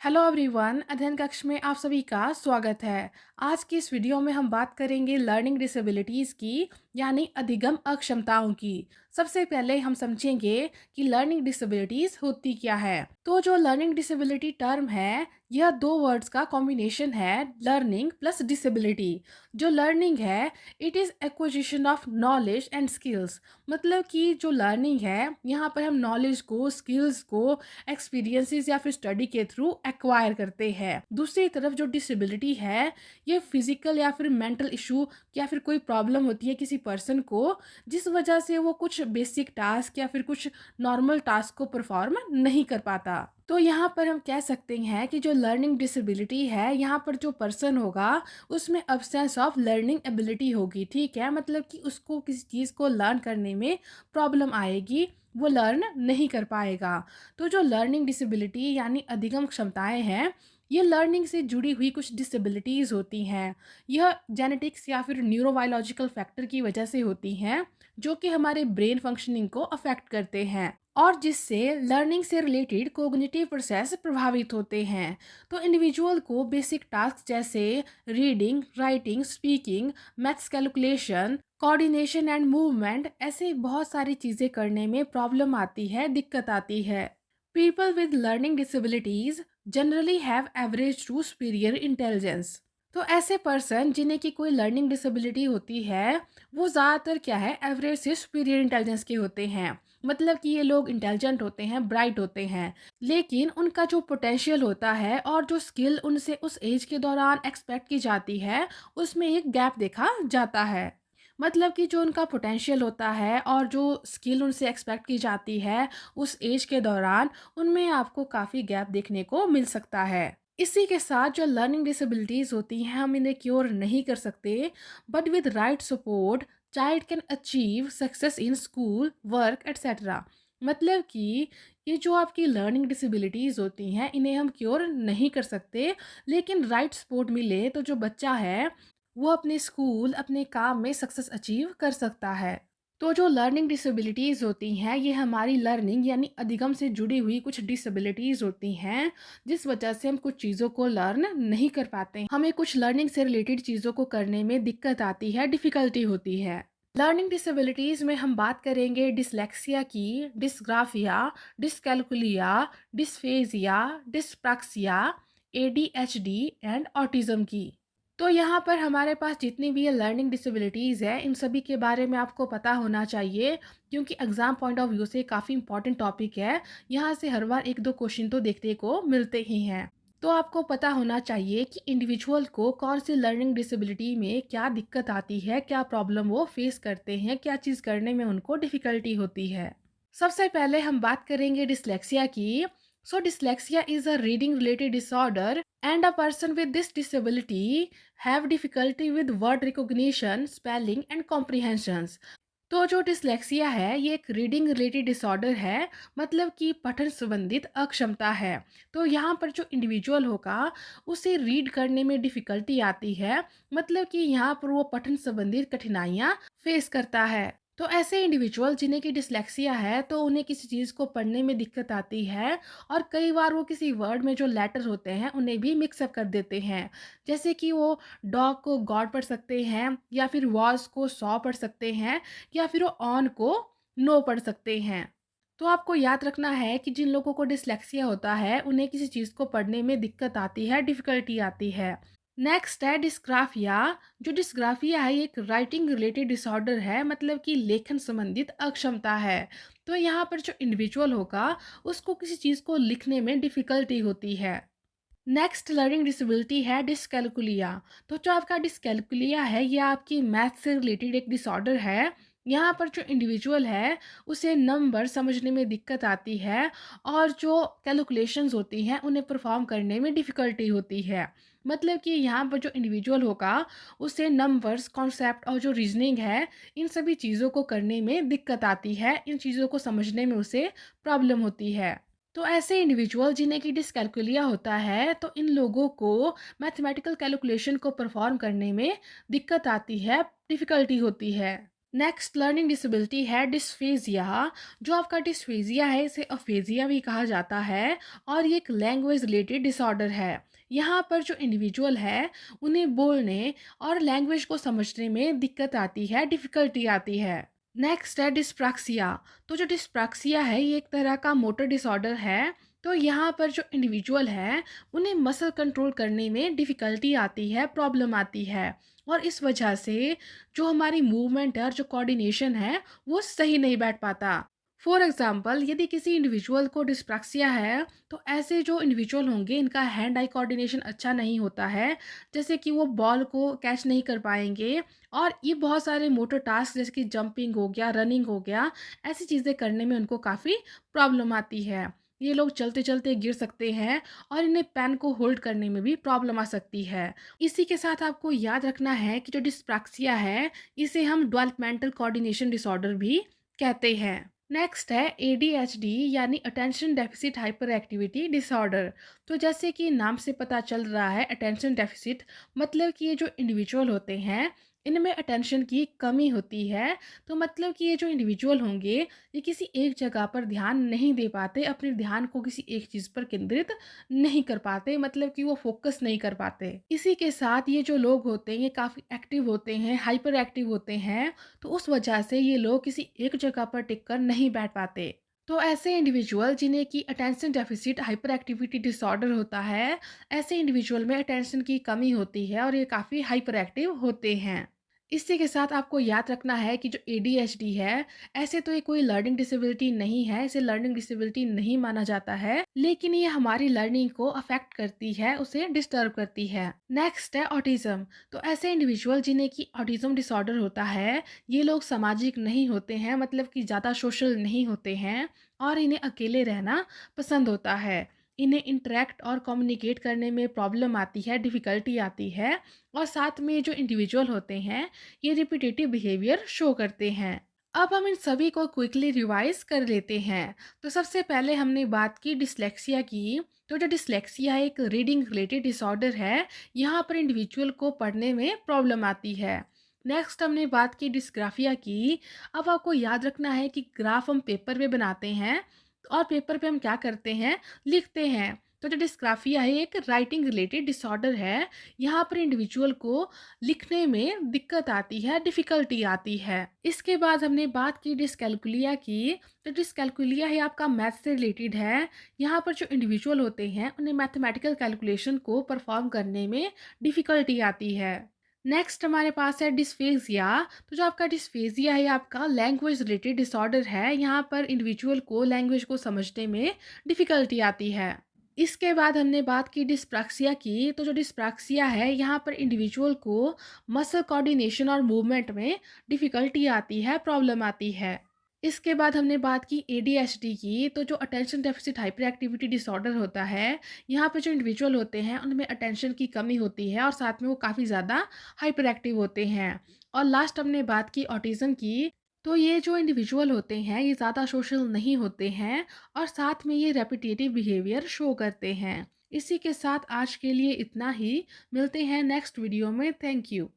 Hello everyone, अध्ययन कक्ष में आप सभी का स्वागत है। आज की इस वीडियो में हम बात करेंगे लर्निंग डिसेबिलिटीज़ की, यानी अधिगम अक्षमताओं की। सबसे पहले हम समझेंगे कि लर्निंग डिसेबिलिटीज़ होती क्या है। तो जो लर्निंग डिसेबिलिटी टर्म है, यह दो वर्ड्स का कॉम्बिनेशन है, लर्निंग प्लस डिसेबिलिटी। जो लर्निंग है, it is acquisition of knowledge and skills. मतलब कि जो लर्निंग है, यहाँ पर हम नॉलेज को, स्किल्स को एक्सपीरियंसेस या फिर स्टडी के थ्रू एक्वायर करते हैं। दूसरी तरफ जो डिसेबिलिटी है, ये फिजिकल या फिर मेंटल इशू या फिर कोई प्रॉब्लम होती है किसी पर्सन को, जिस वजह से वो कुछ बेसिक टास्क या फिर कुछ नॉर्मल टास्क को परफॉर्म नहीं कर पाता। तो यहाँ पर हम कह सकते हैं कि जो लर्निंग डिसेबिलिटी है, यहाँ पर जो पर्सन होगा उसमें अब्सेंस ऑफ लर्निंग एबिलिटी होगी। ठीक है, मतलब कि उसको किसी चीज़ को लर्न करने में प्रॉब्लम आएगी, वो लर्न नहीं कर पाएगा। तो जो लर्निंग डिसेबिलिटी यानी अधिगम क्षमताएं हैं, ये लर्निंग से जुड़ी हुई कुछ डिसेबिलिटीज़ होती हैं। यह जेनेटिक्स या फिर न्यूरोबायोलॉजिकल फैक्टर की वजह से होती हैं, जो कि हमारे ब्रेन फंक्शनिंग को अफेक्ट करते हैं और जिससे लर्निंग से रिलेटेड कोग्निटिव प्रोसेस प्रभावित होते हैं। तो इंडिविजुअल को बेसिक टास्क जैसे reading, writing, speaking, maths calculation, coordination and movement, ऐसे बहुत सारी चीज़ें करने में प्रॉब्लम आती है, दिक्कत आती है। People with learning disabilities generally have average to superior intelligence. तो ऐसे पर्सन जिन्हें की कोई लर्निंग डिसेबिलिटी होती है, वो ज़्यादातर क्या है, एवरेज से सुपीरियर इंटेलिजेंस के होते हैं। मतलब कि ये लोग इंटेलिजेंट होते हैं, ब्राइट होते हैं, लेकिन उनका जो पोटेंशियल होता है और जो स्किल उनसे उस एज के दौरान एक्सपेक्ट की जाती है, उसमें एक गैप देखा जाता है। मतलब कि जो उनका पोटेंशियल होता है और जो स्किल उनसे एक्सपेक्ट की जाती है उस एज के दौरान, उनमें आपको काफ़ी गैप देखने को मिल सकता है। इसी के साथ जो लर्निंग डिसेबिलिटीज़ होती हैं, हम इन्हें क्योर नहीं कर सकते, but with right support child can achieve success in school, work etcetera. मतलब कि ये जो आपकी लर्निंग डिसेबिलिटीज़ होती हैं, इन्हें हम क्योर नहीं कर सकते, लेकिन राइट सपोर्ट मिले तो जो बच्चा है वो अपने स्कूल, अपने काम में सक्सेस अचीव कर सकता है। तो जो लर्निंग डिसेबिलिटीज़ होती हैं, ये हमारी लर्निंग यानी अधिगम से जुड़ी हुई कुछ डिसेबिलिटीज़ होती हैं, जिस वजह से हम कुछ चीज़ों को लर्न नहीं कर पाते। हमें कुछ लर्निंग से रिलेटेड चीज़ों को करने में दिक्कत आती है, डिफ़िकल्टी होती है। लर्निंग डिसेबिलिटीज़ में हम बात करेंगे डिसलेक्सिया की, dysgraphia, dyscalculia, dysphagia, dyspraxia, ADHD and autism की। तो यहाँ पर हमारे पास जितनी भी ये लर्निंग डिसेबिलिटीज़ है, इन सभी के बारे में आपको पता होना चाहिए, क्योंकि एग्ज़ाम पॉइंट ऑफ व्यू से काफ़ी इंपॉर्टेंट टॉपिक है। यहाँ से हर बार एक दो क्वेश्चन तो देखने को मिलते ही हैं। तो आपको पता होना चाहिए कि इंडिविजुअल को कौन सी लर्निंग डिसेबिलिटी में क्या दिक्कत आती है, क्या प्रॉब्लम वो फेस करते हैं, क्या चीज़ करने में उनको डिफ़िकल्टी होती है। सबसे पहले हम बात करेंगे डिसलेक्सिया की। So dyslexia is a reading related disorder and a person with this disability have difficulty with word recognition, spelling and comprehensions। तो जो डिसलेक्सिया है, ये एक रीडिंग रिलेटेड डिसऑर्डर है, मतलब कि पठन संबंधित अक्षमता है। तो यहाँ पर जो इंडिविजुअल होगा उसे रीड करने में डिफ़िकल्टी आती है, मतलब कि यहाँ पर वो पठन संबंधित कठिनाइयाँ फेस करता है। तो ऐसे इंडिविजुअल जिन्हें की डिसलेक्सिया है, तो उन्हें किसी चीज़ को पढ़ने में दिक्कत आती है और कई बार वो किसी वर्ड में जो लेटर होते हैं उन्हें भी मिक्सअप कर देते हैं। जैसे कि वो डॉग को गॉड पढ़ सकते हैं, या फिर वॉज को सॉ पढ़ सकते हैं, या फिर वो ऑन को नो पढ़ सकते हैं। तो आपको याद रखना है कि जिन लोगों को डिसलेक्सिया होता है, उन्हें किसी चीज़ को पढ़ने में दिक्कत आती है, डिफ़िकल्टी आती है। नेक्स्ट है डिस्ग्राफिया। जो डिस्ग्राफिया है, ये एक राइटिंग रिलेटेड डिसऑर्डर है, मतलब कि लेखन संबंधित अक्षमता है। तो यहाँ पर जो इंडिविजुअल होगा उसको किसी चीज़ को लिखने में डिफ़िकल्टी होती है। नेक्स्ट लर्निंग डिसेबिलिटी है डिसकैल्कुलिया। तो जो आपका डिसकैल्कुलिया है, ये आपकी मैथ से रिलेटेड एक डिसऑर्डर है। यहाँ पर जो इंडिविजुअल है उसे नंबर समझने में दिक्कत आती है और जो कैलकुलेशंस होती हैं उन्हें परफॉर्म करने में डिफ़िकल्टी होती है। मतलब कि यहाँ पर जो इंडिविजुअल होगा उसे नंबर्स, कॉन्सेप्ट और जो रीजनिंग है, इन सभी चीज़ों को करने में दिक्कत आती है, इन चीज़ों को समझने में उसे प्रॉब्लम होती है। तो ऐसे इंडिविजुअल जिन्हें कि डिसकैल्कुलिया होता है, तो इन लोगों को मैथमेटिकल कैलकुलेशन को परफॉर्म करने में दिक्कत आती है, डिफ़िकल्टी होती है। नेक्स्ट लर्निंग डिसेबिलिटी है डिस्फेजिया। जो आपका डिस्फेजिया है इसे अफेजिया भी कहा जाता है और ये एक लैंग्वेज रिलेटेड डिसऑर्डर है। यहाँ पर जो इंडिविजुअल है उन्हें बोलने और लैंग्वेज को समझने में दिक्कत आती है, डिफ़िकल्टी आती है। नेक्स्ट है डिस्प्रैक्सिया। तो जो डिस्प्रैक्सिया है ये एक तरह का मोटर डिसऑर्डर है। तो यहाँ पर जो इंडिविजुअल है उन्हें मसल कंट्रोल करने में डिफ़िकल्टी आती है, प्रॉब्लम आती है और इस वजह से जो हमारी मूवमेंट है और जो कोऑर्डिनेशन है वो सही नहीं बैठ पाता। फॉर एग्जांपल यदि किसी इंडिविजुअल को डिस्प्रैक्सिया है तो ऐसे जो इंडिविजुअल होंगे इनका हैंड आई कोऑर्डिनेशन अच्छा नहीं होता है, जैसे कि वो बॉल को कैच नहीं कर पाएंगे और ये बहुत सारे मोटर टास्क जैसे कि जंपिंग हो गया, रनिंग हो गया, ऐसी चीज़ें करने में उनको काफ़ी प्रॉब्लम आती है। ये लोग चलते चलते गिर सकते हैं और इन्हें पेन को होल्ड करने में भी प्रॉब्लम आ सकती है। इसी के साथ आपको याद रखना है कि जो डिस्प्रैक्सिया है इसे हम डेवलपमेंटल कोऑर्डिनेशन डिसऑर्डर भी कहते हैं। नेक्स्ट है ADHD यानी attention deficit hyper activity disorder. तो जैसे कि नाम से पता चल रहा है अटेंशन डेफिसिट मतलब कि ये जो इंडिविजुअल होते हैं इनमें अटेंशन की कमी होती है। तो मतलब कि ये जो इंडिविजुअल होंगे ये किसी एक जगह पर ध्यान नहीं दे पाते, अपने ध्यान को किसी एक चीज़ पर केंद्रित नहीं कर पाते, मतलब कि वो फोकस नहीं कर पाते। इसी के साथ ये जो लोग होते हैं ये काफ़ी एक्टिव होते हैं, हाइपर एक्टिव होते हैं, तो उस वजह से ये लोग किसी एक जगह पर टिक कर नहीं बैठ पाते। तो ऐसे इंडिविजुअल जिन्हें कि attention deficit hyper activity disorder होता है, ऐसे इंडिविजुअल में अटेंशन की कमी होती है और ये काफ़ी हाइपर एक्टिव होते हैं। इसी के साथ आपको याद रखना है कि जो ADHD है, ऐसे तो ये कोई लर्निंग डिसेबिलिटी नहीं है, इसे लर्निंग डिसेबिलिटी नहीं माना जाता है, लेकिन ये हमारी लर्निंग को अफेक्ट करती है, उसे डिस्टर्ब करती है। नेक्स्ट है ऑटिज़्म। तो ऐसे इंडिविजुअल जिन्हें कि ऑटिज़्म डिसऑर्डर होता है, ये लोग सामाजिक नहीं होते हैं, मतलब कि ज़्यादा सोशल नहीं होते हैं और इन्हें अकेले रहना पसंद होता है। इन्हें इंटरेक्ट और कम्युनिकेट करने में प्रॉब्लम आती है, डिफ़िकल्टी आती है और साथ में जो इंडिविजुअल होते हैं ये रिपीटेटिव बिहेवियर शो करते हैं। अब हम इन सभी को क्विकली रिवाइज कर लेते हैं। तो सबसे पहले हमने बात की डिसलेक्सिया की। तो जो डिसलेक्सिया एक रीडिंग रिलेटेड डिसऑर्डर है, यहाँ पर इंडिविजुअल को पढ़ने में प्रॉब्लम आती है। नेक्स्ट हमने बात की डिस्ग्राफिया की। अब आपको याद रखना है कि ग्राफ हम पेपर पे बनाते हैं और पेपर पे हम क्या करते हैं, लिखते हैं। तो जो डिस्ग्राफिया है एक राइटिंग रिलेटेड डिसऑर्डर है। यहाँ पर इंडिविजुअल को लिखने में दिक्कत आती है, डिफ़िकल्टी आती है। इसके बाद हमने बात की डिस्कैल्कुलिया की। तो डिस्कैल्कुलिया है आपका मैथ से रिलेटेड है। यहाँ पर जो इंडिविजुअल होते हैं उन्हें मैथमेटिकल कैलकुलेशन को परफॉर्म करने में डिफ़िकल्टी आती है। नेक्स्ट हमारे पास है डिस्फेजिया। तो जो आपका डिस्फेजिया है आपका लैंग्वेज रिलेटेड डिसऑर्डर है। यहाँ पर इंडिविजुअल को लैंग्वेज को समझने में डिफ़िकल्टी आती है। इसके बाद हमने बात की डिस्प्रैक्सिया की। तो जो डिस्प्रैक्सिया है यहाँ पर इंडिविजुअल को मसल कोऑर्डिनेशन और मूवमेंट में डिफ़िकल्टी आती है, प्रॉब्लम आती है। इसके बाद हमने बात की ADHD की। तो जो attention deficit hyper activity disorder होता है, यहाँ पे जो इंडिविजुअल होते हैं उनमें अटेंशन की कमी होती है और साथ में वो काफ़ी ज़्यादा हाइपर एक्टिव होते हैं। और लास्ट हमने बात की ऑटिज़म की। तो ये जो इंडिविजुअल होते हैं ये ज़्यादा सोशल नहीं होते हैं और साथ में ये रेपिटेटिव बिहेवियर शो करते हैं। इसी के साथ आज के लिए इतना ही। मिलते हैं नेक्स्ट वीडियो में। Thank you.